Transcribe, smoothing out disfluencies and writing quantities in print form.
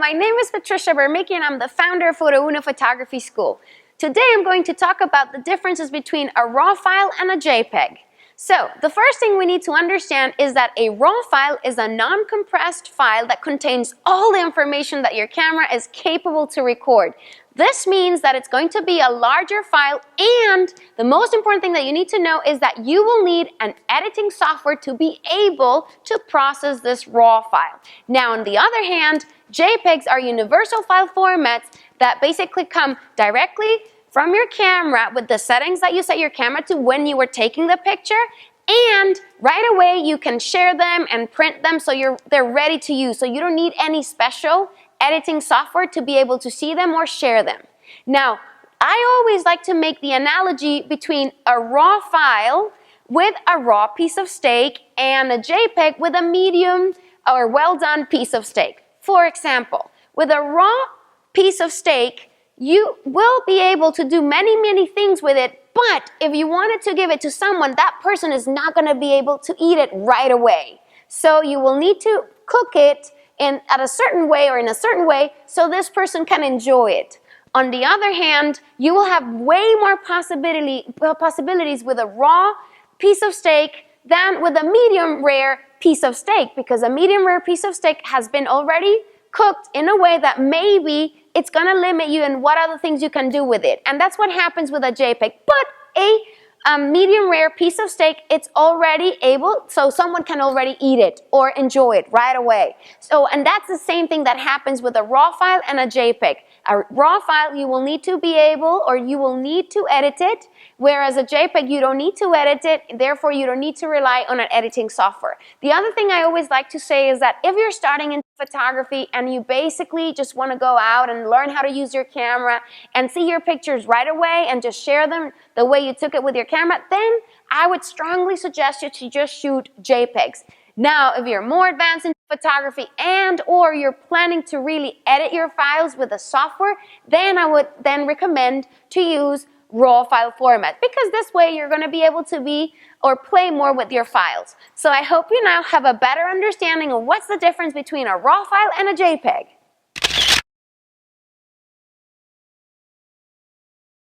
my name is Patricia Bermicki and I'm the founder of Photo Uno Photography School. Today I'm going to talk about the differences between a RAW file and a JPEG. So, the first thing we need to understand is that a RAW file is a non-compressed file that contains all the information that your camera is capable to record. This means that it's going to be a larger file, and the most important thing that you need to know is that you will need an editing software to be able to process this RAW file. Now, on the other hand, JPEGs are universal file formats that basically come directly from your camera with the settings that you set your camera to when you were taking the picture, and right away you can share them and print them so they're ready to use. So you don't need any special editing software to be able to see them or share them. Now, I always like to make the analogy between a RAW file with a raw piece of steak and a JPEG with a medium or well done piece of steak. For example, with a raw piece of steak, you will be able to do many things with it, but if you wanted to give it to someone, that person is not going to be able to eat it right away. So you will need to cook it at a certain way or in a certain way so this person can enjoy it. On the other hand, you will have way more possibilities with a raw piece of steak than with a medium rare piece of steak, because a medium rare piece of steak has been already cooked in a way that maybe it's going to limit you in what other things you can do with it. And that's what happens with a JPEG. But a medium rare piece of steak, it's already able, so someone can already eat it or enjoy it right away. And that's the same thing that happens with a RAW file and a JPEG. A RAW file, you will need to be able, or you will need to edit it, whereas a JPEG, you don't need to edit it, therefore you don't need to rely on an editing software. The other thing I always like to say is that if you're starting in photography and you basically just want to go out and learn how to use your camera and see your pictures right away and just share them the way you took it with your camera, then I would strongly suggest you to just shoot JPEGs. Now, if you're more advanced in photography and or you're planning to really edit your files with a software, then I would then recommend to use RAW file format, because this way you're going to be able to play more with your files. So I hope you now have a better understanding of what's the difference between a RAW file and a JPEG.